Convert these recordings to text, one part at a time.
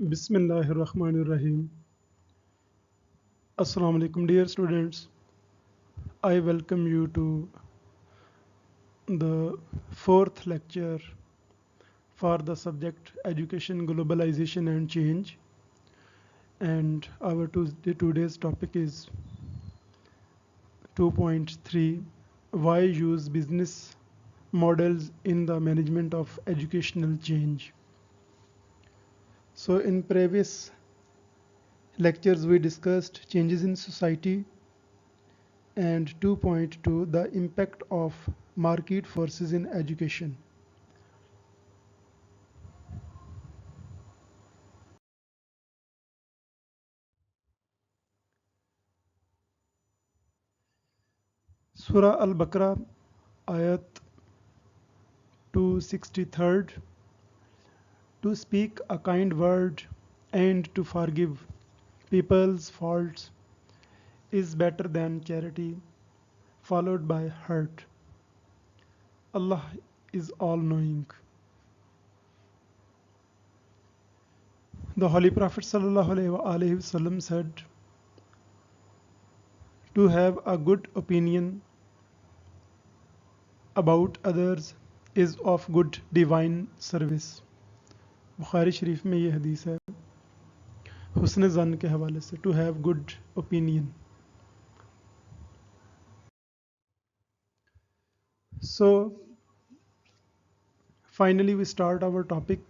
Bismillahirrahmanirrahim. Assalamu alaikum, dear students. I welcome you to the fourth lecture for the subject Education, Globalization and Change. And our today's topic is 2.3, Why use business models in the management of educational change. So in previous lectures we discussed changes in society, and 2.2, the impact of market forces in education. Surah Al-Baqarah, ayat 263rd, to speak a kind word and to forgive people's faults is better than charity followed by hurt. Allah is all-knowing. The Holy Prophet ﷺ said, to have a good opinion about others is of good divine service. Bukhari शरीफ में ये हदीस है हुस्न ज़न के हवाले से, to have good opinion. So finally we start our topic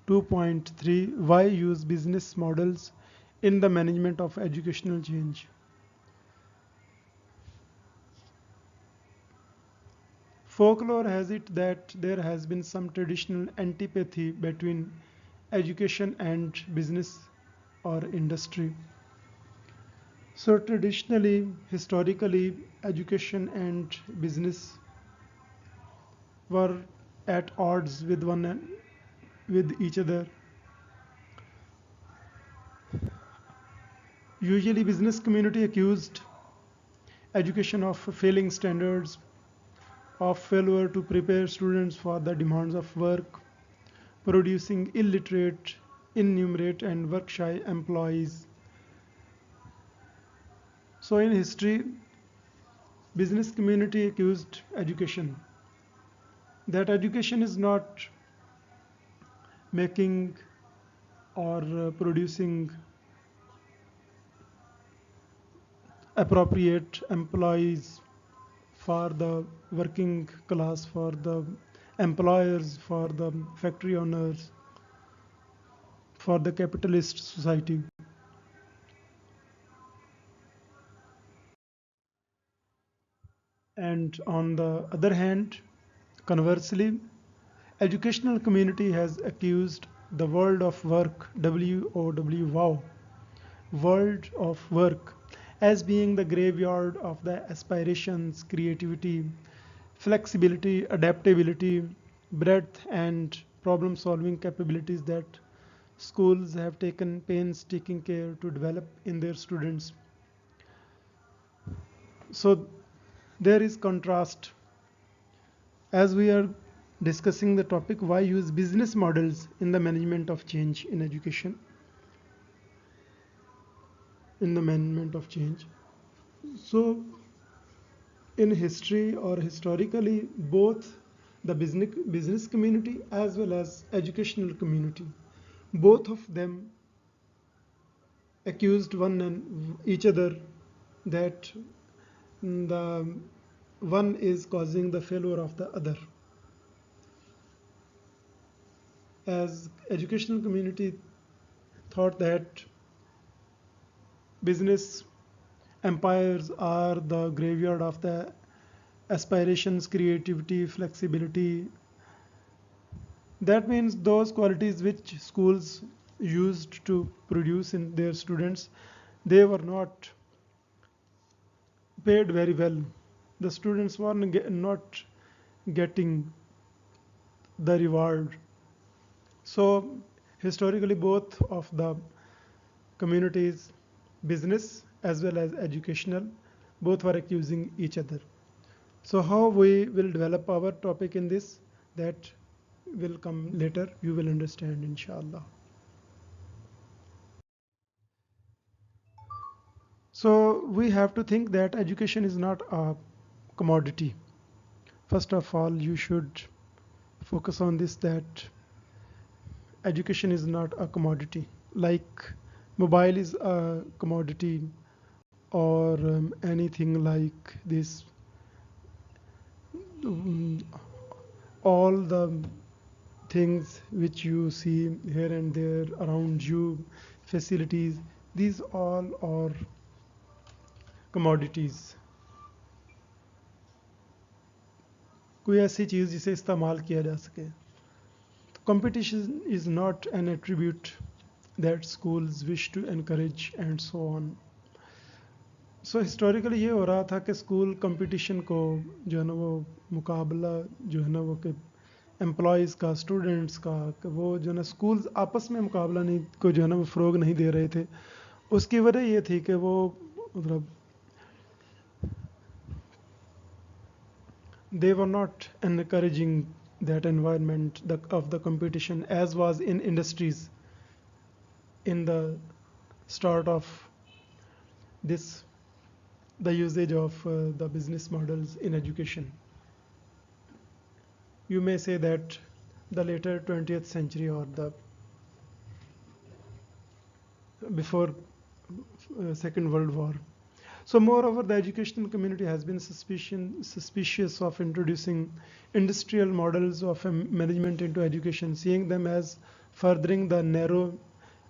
2.3, why use business models in the management of educational change. Folklore has it that there has been some traditional antipathy between education and business or industry. So traditionally, historically, education and business were at odds with each other. Usually business community accused education of failing standards, of failure to prepare students for the demands of work, producing illiterate, innumerate and work-shy employees. So in history, business community accused education that education is not making or producing appropriate employees for the working class, for the employers, for the factory owners, for the capitalist society. And on the other hand, conversely, educational community has accused the world of work, WOW, wow, world of work, as being the graveyard of the aspirations, creativity, flexibility, adaptability, breadth, and problem solving capabilities that schools have taken painstaking care to develop in their students. So there is contrast as we are discussing the topic why use business models in the management of change in education, in the management of change. So in history or historically, both the business community as well as educational community, both of them accused one and each other that the one is causing the failure of the other. As educational community thought that business empires are the graveyard of the aspirations, creativity, flexibility. That means those qualities which schools used to produce in their students, they were not paid very well. The students were not getting the reward. So historically, both of the communities, business as well as educational, both were accusing each other. So how we will develop our topic in this, that will come later. You will understand, inshallah. So we have to think that education is not a commodity. First of all, you should focus on this, that education is not a commodity. Like mobile is a commodity, or anything like this. Mm, all the things which you see here and there around you, facilities, these all are commodities. कोई ऐसी चीज़ जिसे इस्तेमाल किया जा सके. Competition is not an attribute that schools wish to encourage and so on. So historically ये हो रहा था कि स्कूल कंपटीशन को जो है ना वो मुकाबला जो है ना वो कि एम्प्लॉयज़ का, स्टूडेंट्स का, कि वो जो है ना स्कूल्स आपस में मुकाबला नहीं को जो है ना वो फ़रोग नहीं दे रहे थे. उसकी वजह ये थी कि वो मतलब they were not encouraging that environment of the competition as was in industries in the start of this, the usage of the business models in education. You may say that the later 20th century or the before Second World War. So moreover, the educational community has been suspicious of introducing industrial models of management into education, seeing them as furthering the narrow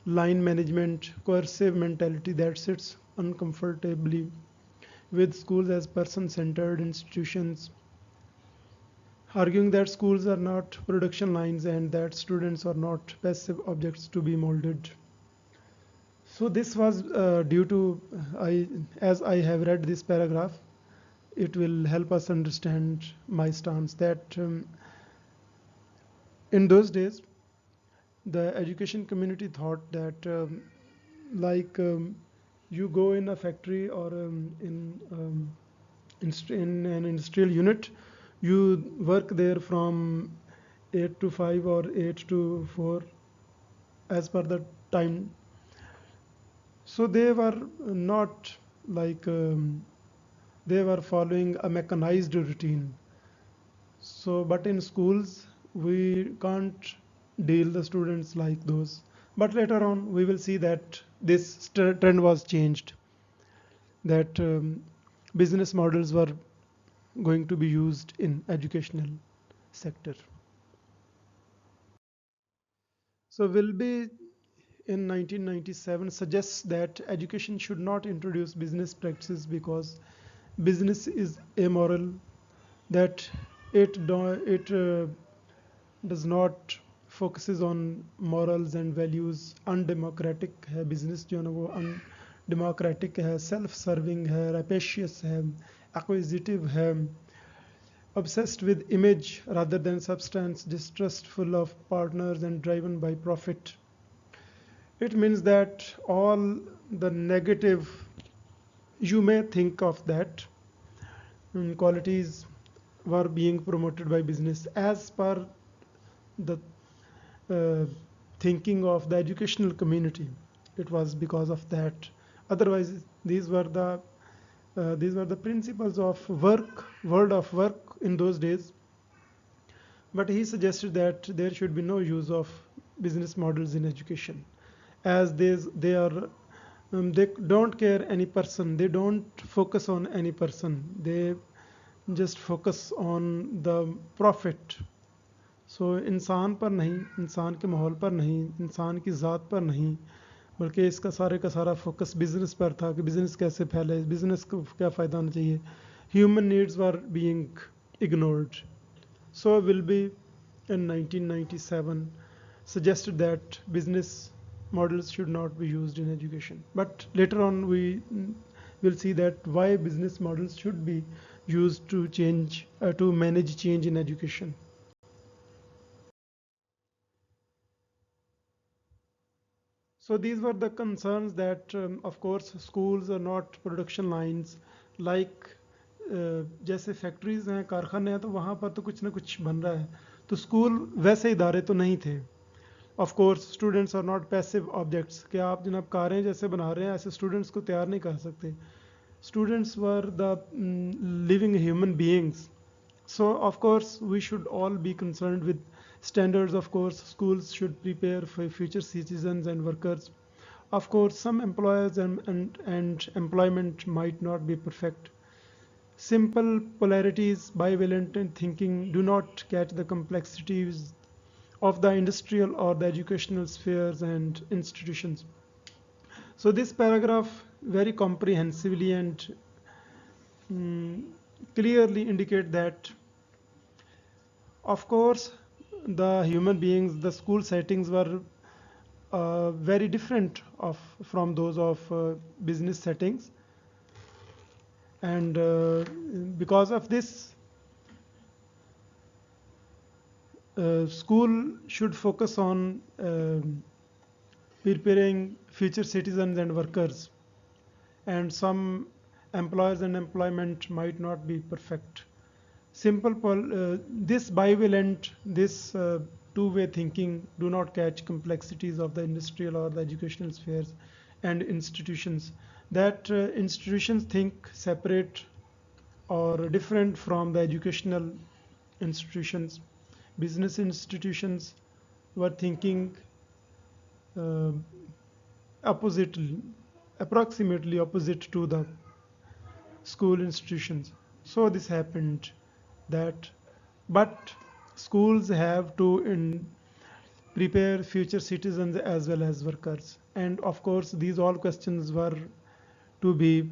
line management, coercive mentality that sits uncomfortably with schools as person-centered institutions, arguing that schools are not production lines and that students are not passive objects to be molded. So this was due to, as I have read this paragraph, it will help us understand my stance that in those days, the education community thought that like you go in a factory or in an industrial unit, you work there from 8 to 5 or 8 to 4 as per the time. So they were not like they were following a mechanized routine. So, but in schools, we can't deal the students like those. But later on, we will see that this trend was changed, that business models were going to be used in educational sector. So Wilby in 1997 suggests that education should not introduce business practices because business is amoral, that it does not focuses on morals and values. Undemocratic है business, जो है ना वो undemocratic है, self serving है, rapacious है, acquisitive है, obsessed with image rather than substance, distrustful of partners and driven by profit. It means that all the negative, you may think of that, qualities were being promoted by business as per the uh, thinking of the educational community. It was because of that. Otherwise, these were the principles of work, world of work in those days. But he suggested that there should be no use of business models in education, as they are they don't care any person. They don't focus on any person. They just focus on the profit. सो इंसान पर नहीं, इंसान के माहौल पर नहीं, इंसान की ज़ात पर नहीं, बल्कि इसका सारे का सारा फोकस बिजनेस पर था कि बिजनेस कैसे फैले, बिजनेस को क्या फ़ायदा होना चाहिए. Human needs were being ignored. So will be in 1997 suggested that business models should not be used in education. But later on we will see that why business models should be used to to manage change in education. So these were the concerns that, of course, schools are not production lines. Like जैसे factories हैं, कारखाने हैं, तो वहाँ पर तो कुछ ना कुछ बन रहा है. तो स्कूल वैसे इदारे तो नहीं थे. Of course students are not passive objects कि आप जनाब कारें जैसे बना रहे हैं ऐसे स्टूडेंट्स को तैयार नहीं कर सकते. Students were the living human beings. So, of course, we should all be concerned with standards. Of course, schools should prepare for future citizens and workers. Of course, some employers and employment might not be perfect. Simple polarities, bivalent thinking do not catch the complexities of the industrial or the educational spheres and institutions. So this paragraph very comprehensively and mm, clearly indicate that, of course, the human beings, the school settings were very different from those of business settings, and because of this, school should focus on preparing future citizens and workers, and some employers and employment might not be perfect. This bivalent, this two-way thinking do not catch complexities of the industrial or the educational spheres and institutions. That institutions think separate or different from the educational institutions. Business institutions were thinking uh, opposite, approximately opposite to the school institutions. So this happened that, but schools have to prepare future citizens as well as workers. And of course, these all questions were to be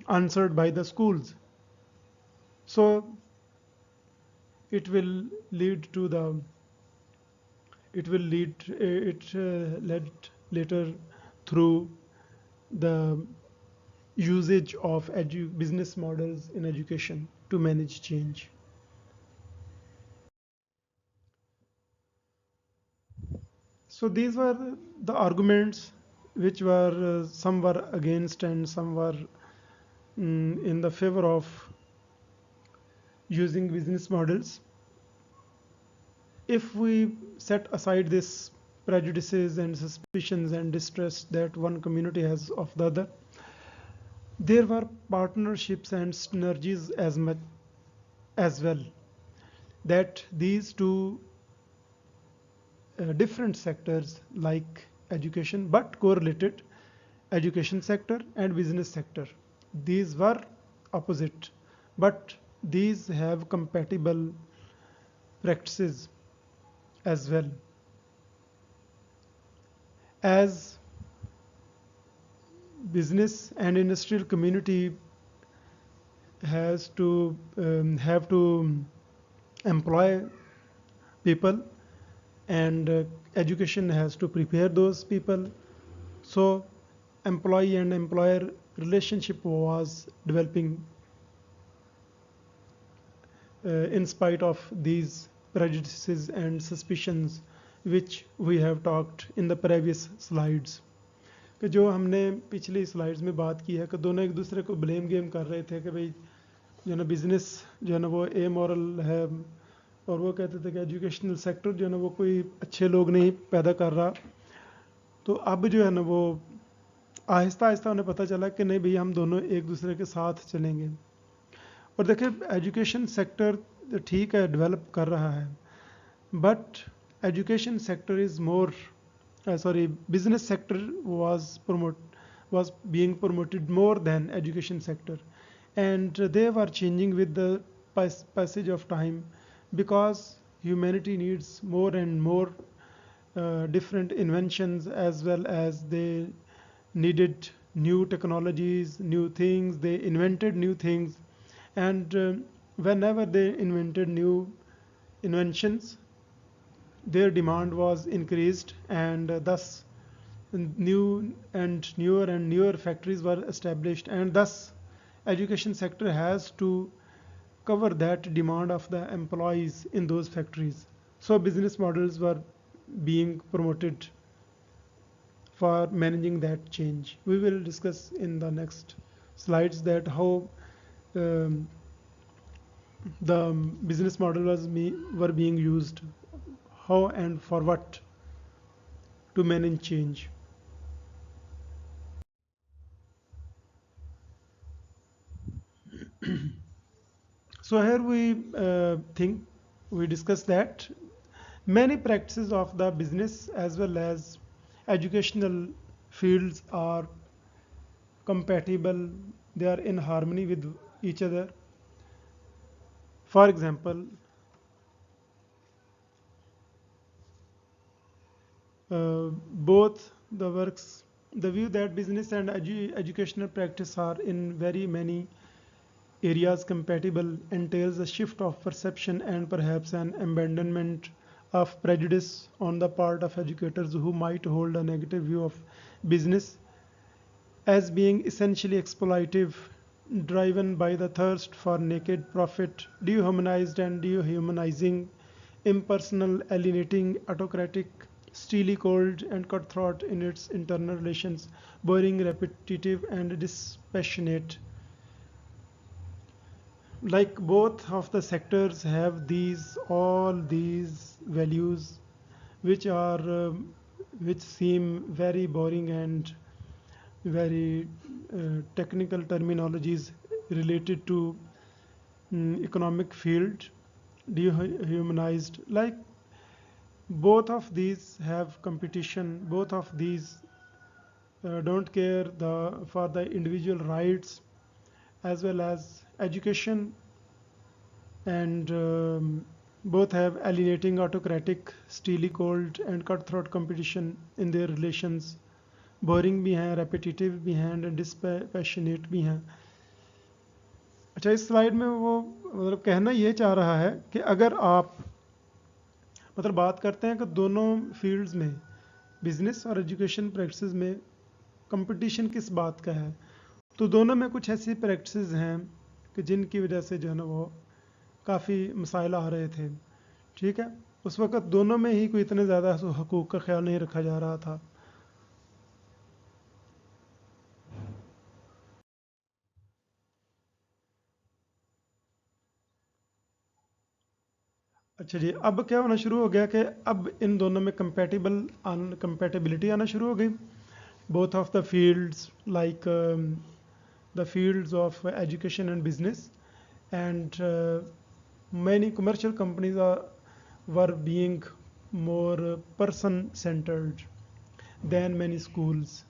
answered by the schools. So it will lead to the, it will lead, it led later through the usage of business models in education to manage change. So these were the arguments which were some were against and some were in the favor of using business models. If we set aside this prejudices and suspicions and distrust that one community has of the other, there were partnerships and synergies as much as well, that these two different sectors like education but correlated, education sector and business sector, these were opposite, but these have compatible practices as well. As business and industrial community has to have to employ people, and education has to prepare those people, so employee and employer relationship was developing in spite of these prejudices and suspicions which we have talked in the previous slides. कि जो हमने पिछली slides में बात की है कि दोनों एक दूसरे को ब्लेम गेम कर रहे थे कि भाई जो है ना बिजनेस जो है ना वो ए मॉरल है, और वो कहते थे कि एजुकेशनल सेक्टर जो है ना वो कोई अच्छे लोग नहीं पैदा कर रहा. तो अब जो है ना वो आहिस्ता आहिस्ता उन्हें पता चला कि नहीं भाई हम दोनों एक दूसरे के साथ चलेंगे. और देखिए एजुकेशन सेक्टर ठीक है डेवलप कर रहा है, but education sector is more business sector was being promoted more than education sector, and they were changing with the passage of time, because humanity needs more and more different inventions, as well as they needed new technologies, new things, they invented new things, and whenever they invented new inventions, their demand was increased, and thus new and newer factories were established, and thus education sector has to cover that demand of the employees in those factories. So business models were being promoted for managing that change. We will discuss in the next slides that how um, the business model were being used, how and for what. to manage change. So here we discuss that many practices of the business as well as educational fields are compatible, they are in harmony with each other. For example, both the works, the view that business and educational practice are in very many areas compatible entails a shift of perception and perhaps an abandonment of prejudice on the part of educators who might hold a negative view of business as being essentially exploitative, driven by the thirst for naked profit, dehumanized and dehumanizing, impersonal, alienating, autocratic, steely cold, and cutthroat in its internal relations, boring, repetitive, and dispassionate. Like both of the sectors have all these values which are which seem very boring and very technical terminologies related to economic field, dehumanized. Like both of these have competition, both of these don't care for the individual rights as well as education, and both have alienating, autocratic, steely cold, and cutthroat competition in their relations. Boring भी हैं, repetitive भी हैं, and dispassionate भी हैं. अच्छा, इस slide में वो मतलब कहना ये चाह रहा है कि अगर आप मतलब बात करते हैं कि दोनों फील्ड्स में बिजनेस और एजुकेशन प्रैक्टिसेस में कंपटीशन किस बात का है, तो दोनों में कुछ ऐसी प्रैक्टिसेस हैं कि जिनकी वजह से जो है ना वो काफ़ी मसाइल आ रहे थे. ठीक है, उस वक़्त दोनों में ही कोई इतने ज़्यादा हकूक़ का ख्याल नहीं रखा जा रहा था. अच्छा जी, अब क्या होना शुरू हो गया कि अब इन दोनों में कंपैटिबिलिटी आना शुरू हो गई. Both of the fields, like the fields of education and business, and many commercial companies were being more person centered than many schools.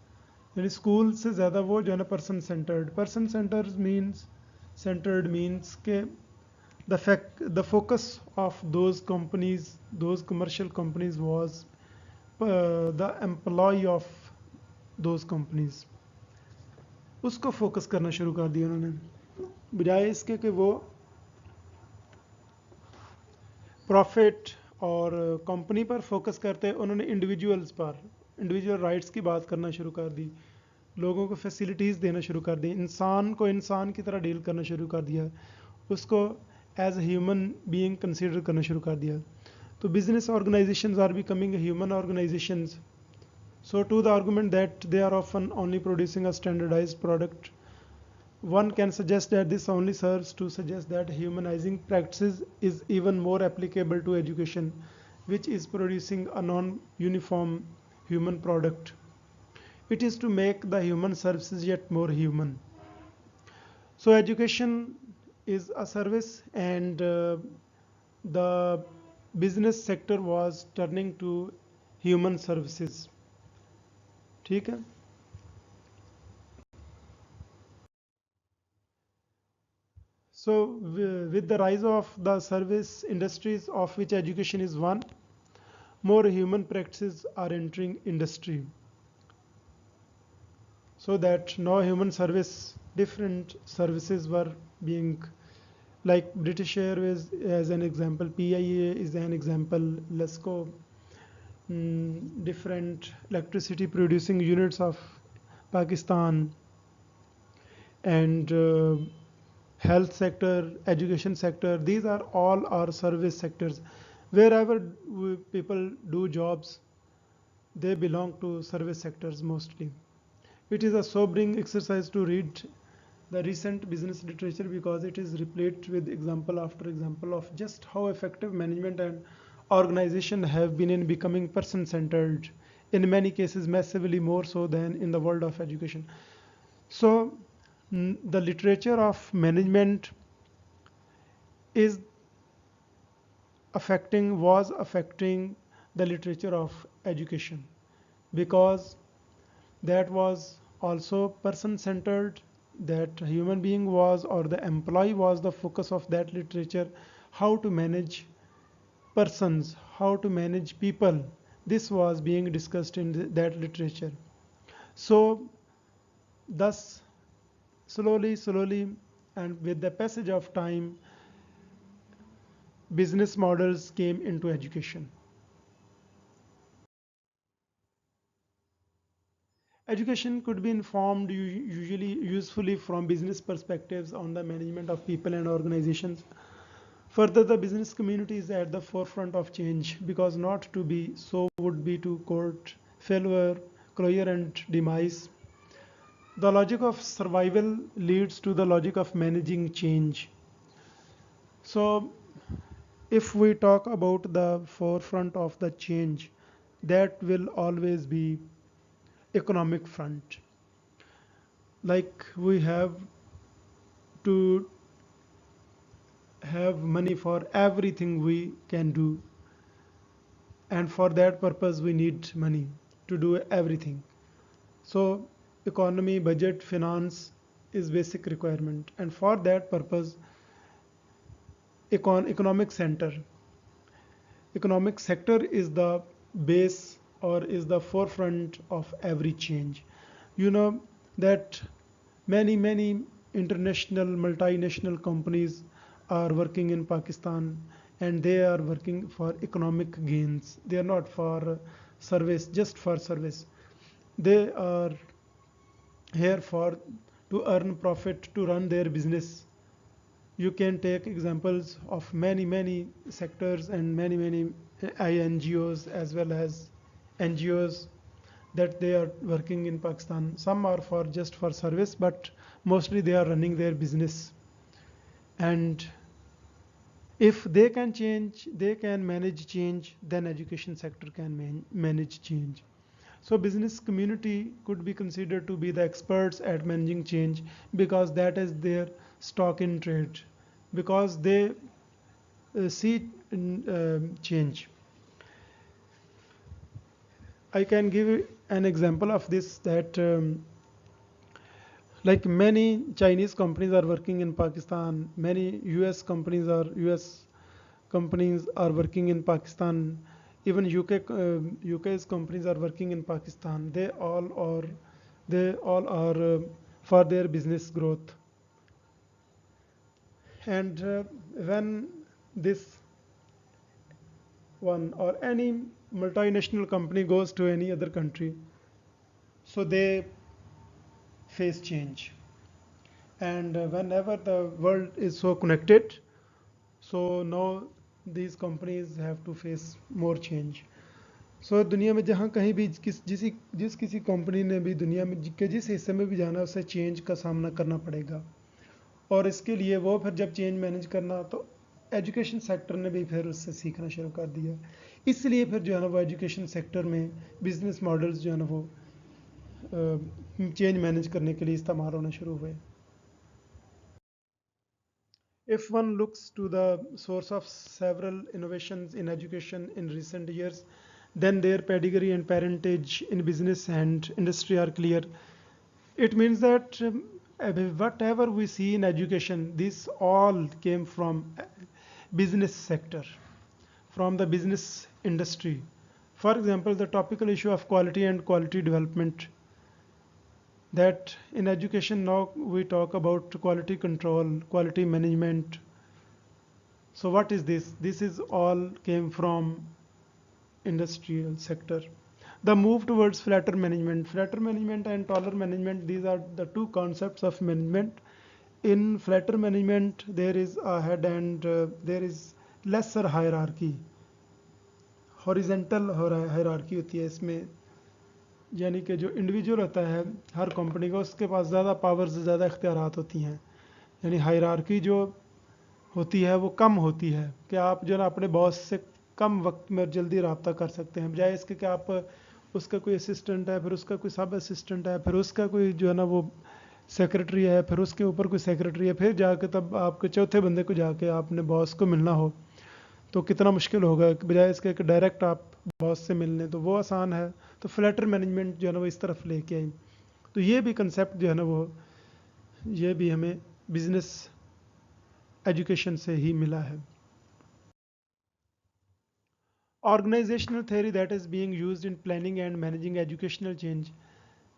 यानी स्कूल से ज़्यादा वो जो है ना पर्सन सेंटर्ड मीन्स के the focus of those companies, those commercial companies was the employee of those companies. उसको focus करना शुरू कर दिया उन्होंने, बजाय इसके कि वो प्रॉफिट और कंपनी पर फोकस करते, उन्होंने इंडिविजुअल राइट्स की बात करना शुरू कर दी, लोगों को फैसिलिटीज़ देना शुरू कर दी, इंसान को इंसान की तरह डील करना शुरू कर दिया, उसको as a human being consider करना शुरू कर दिया. तो business organisations are becoming human organisations. So to the argument that they are often only producing a standardised product, one can suggest that this only serves to suggest that humanizing practices is even more applicable to education, which is producing a non-uniform human product. It is to make the human services yet more human. So education is a service, and the business sector was turning to human services. ठीक है. So with the rise of the service industries, of which education is one, more human practices are entering industry. So that now human service, different services were being, like British Airways as an example, PIA is an example, LESCO, different electricity producing units of Pakistan, and health sector, education sector, these are all our service sectors. Wherever people do jobs, they belong to service sectors mostly. It is a sobering exercise to read the recent business literature because it is replete with example after example of just how effective management and organization have been in becoming person-centered in many cases massively more so than in the world of education. So the literature of management is was affecting the literature of education, because that was also person centered, that human being was, or the employee was the focus of that literature. How to manage persons, how to manage people, this was being discussed in that literature. So thus, slowly and with the passage of time, business models came into education. Education could be informed usually usefully from business perspectives on the management of people and organizations. Further, the business community is at the forefront of change, because not to be so would be to court failure, closure, and demise. The logic of survival leads to the logic of managing change. So, if we talk about the forefront of the change, that will always be economic front. Like we have to have money for everything we can do, and for that purpose we need money to do everything. So economy, budget, finance is basic requirement, and for that purpose economic center, economic sector is the base or is the forefront of every change. You know that many international multinational companies are working in Pakistan, and they are working for economic gains. They are not for service, just for service. They are here for to earn profit, to run their business. You can take examples of many sectors and many INGOs as well as NGOs that they are working in Pakistan. Some are for just for service, but mostly they are running their business. And if they can change, they can manage change, then education sector can manage change. So business community could be considered to be the experts at managing change, because that is their stock in trade, because they see change. I can give an example of this, that like many Chinese companies are working in Pakistan, many US companies are working in Pakistan, even UK's companies are working in Pakistan. They all are for their business growth. And when this one or any multinational company goes to any other country, so they face change. And whenever the world is so connected, so now these companies have to face more change. सो दुनिया में जहाँ कहीं भी जिस किसी company ने भी दुनिया में के जिस हिस्से में भी जाना है, उसे चेंज का सामना करना पड़ेगा। और इसके लिए वो फिर जब चेंज मैनेज करना, तो एजुकेशन सेक्टर ने भी फिर उससे सीखना शुरू कर दिया। इसलिए फिर जो है ना वो एजुकेशन सेक्टर में बिजनेस मॉडल्स जो है ना वो चेंज मैनेज करने के लिए इस्तेमाल होना शुरू हुए। If one looks to the source of several innovations in education in recent years, then their pedigree and parentage in business and industry are clear. It means that whatever we see in education, this all came from business sector, from the business industry. For example, the topical issue of quality and quality development, that in education now we talk about quality control, quality management. So what is this? This is all came from industrial sector. The move towards flatter management and taller management, these are the two concepts of management. In flatter management, there is a head and there is lesser hierarchy. Horizontal hierarchy होती है इसमें, यानी कि जो individual होता है हर company का, उसके पास ज़्यादा पावर्स, ज़्यादा इख्तियारात होती हैं। यानी हायरार्की जो होती है वो कम होती है, कि आप जो है ना अपने बॉस से कम वक्त में जल्दी रब्ता कर सकते हैं, बजाय इसके कि आप उसका कोई असिस्टेंट है, फिर उसका कोई सब असिस्टेंट है, फिर उसका कोई जो है ना वो सेक्रेटरी है, फिर उसके ऊपर कोई सेक्रेटरी है, फिर जाके तब आपके चौथे बंदे को जाके आपने बॉस को मिलना हो तो कितना मुश्किल होगा, कि बजाय इसके कि डायरेक्ट आप बॉस से मिलने, तो वो आसान है। तो फ्लैटर मैनेजमेंट जो है ना वो इस तरफ लेके आई। तो ये भी कंसेप्ट जो है ना वो, ये भी हमें बिजनेस एजुकेशन से ही मिला है। Organizational theory that is being used in planning and managing educational change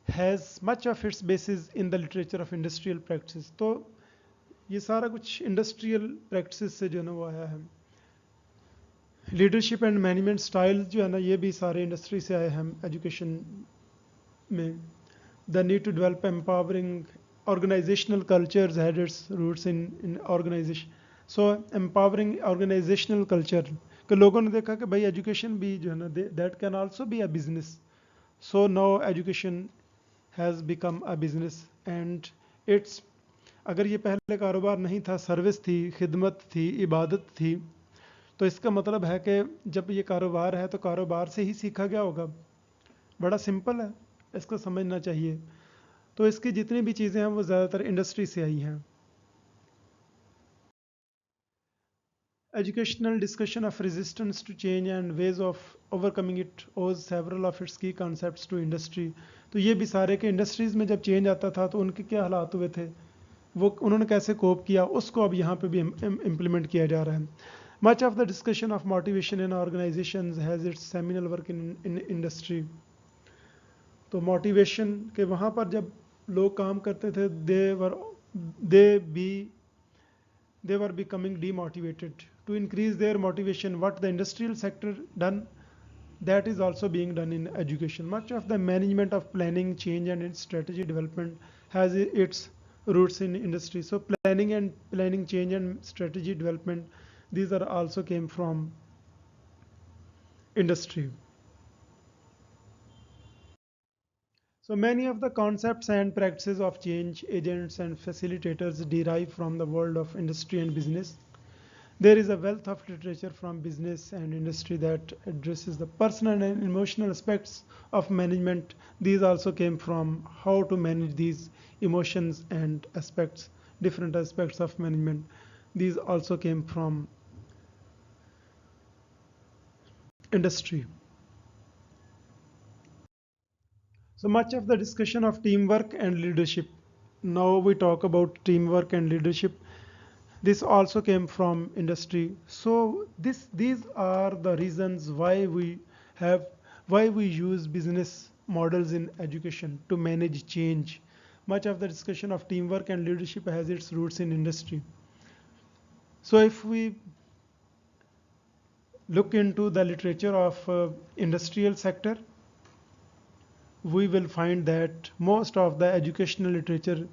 has much of its basis in the literature of industrial practices. तो ये सारा कुछ इंडस्ट्रियल प्रैक्टिस से जो है ना वो आया है। लीडरशिप एंड मैनेजमेंट स्टाइल जो है ना ये भी सारे इंडस्ट्री से आए हैं एजुकेशन में। The need to develop empowering organizational cultures had its roots in organization. So empowering organizational culture, कि लोगों ने देखा कि भाई एजुकेशन भी जो है ना that can also be a business. So now education has become a business and it's, अगर ये पहले कारोबार नहीं था, सर्विस थी, खिदमत थी, इबादत थी, तो इसका मतलब है कि जब ये कारोबार है तो कारोबार से ही सीखा गया होगा। बड़ा सिंपल है, इसको समझना चाहिए। तो इसकी जितनी भी चीज़ें हैं वो ज़्यादातर इंडस्ट्री से आई हैं। Educational discussion of resistance to change and ways of overcoming it owes several of its key concepts to industry. तो ये भी सारे के इंडस्ट्रीज़ में जब चेंज आता था तो उनके क्या हालात हुए थे, वो उन्होंने कैसे कोप किया, उसको अब यहाँ पे भी इम्प्लीमेंट किया जा रहा है। Much of the discussion of motivation in organisations has its seminal work in industry. तो मोटिवेशन के वहाँ पर जब लोग काम करते थे, दे B they were becoming demotivated. To increase their motivation, what the industrial sector done, that is also being done in education. Much of the management of planning, change and its strategy development has its roots in industry. So planning, change and strategy development, these are also came from industry. So many of the concepts and practices of change agents and facilitators derive from the world of industry and business. There is a wealth of literature from business and industry that addresses the personal and emotional aspects of management. These also came from how to manage these emotions and aspects, different aspects of management. These also came from industry. So much of the discussion of teamwork and leadership. Now we talk about teamwork and leadership. This also came from industry. So these are the reasons have why we use business models in education to manage change. Much of the discussion of teamwork and leadership has its roots in industry. So if we look into the literature of industrial sector, we will find that most of the educational literature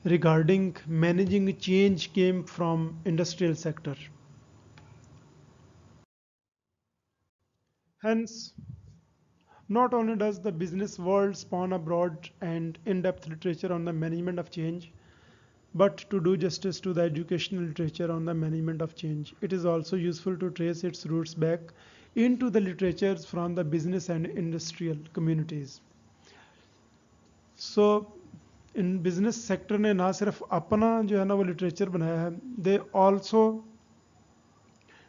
regarding managing change came from industrial sector. Hence, not only does the business world spawn a broad and in-depth literature on the management of change, but to do justice to the educational literature on the management of change, it is also useful to trace its roots back into the literatures from the business and industrial communities. So in business sector ने ना सिर्फ अपना जो है ना वो literature बनाया है, they also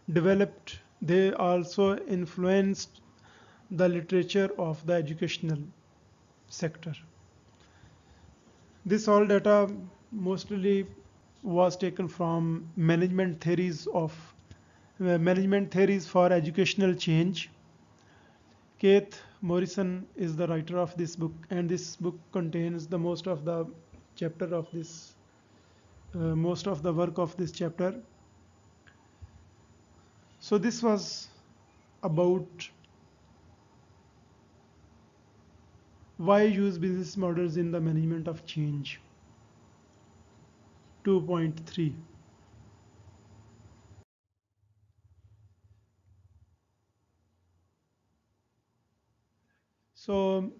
developed, they also influenced the literature of the educational sector. This all data mostly was taken from management theories for educational change. Keith Morrison is the writer of this book, and this book contains the most of the chapter of this, most of the work of this chapter. So this was about why use business models in the management of change. 2.3. So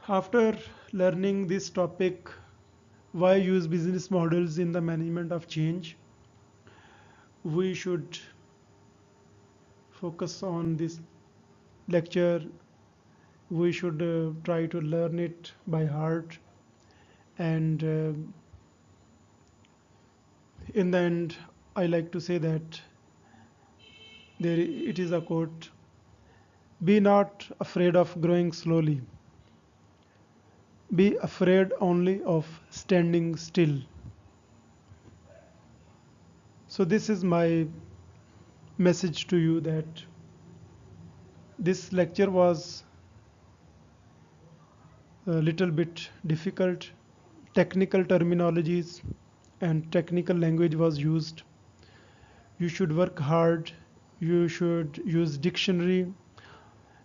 after learning this topic, why use business models in the management of change, we should focus on this. lecture we should try to learn it by heart, and in the end I like to say that there it is a quote: be not afraid of growing slowly, be afraid only of standing still. So this is my message to you, that this lecture was a little bit difficult. Technical terminologies and technical language was used. You should work hard. You should use dictionary.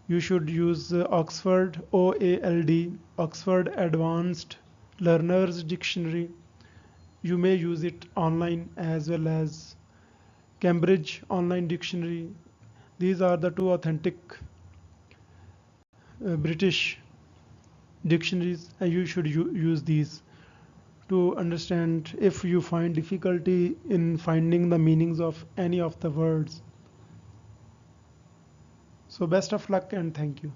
You should use Oxford, OALD, Oxford Advanced Learners Dictionary. You may use it online as well as Cambridge Online Dictionary. These are the two authentic British dictionaries, and you should use these to understand if you find difficulty in finding the meanings of any of the words. So best of luck and thank you.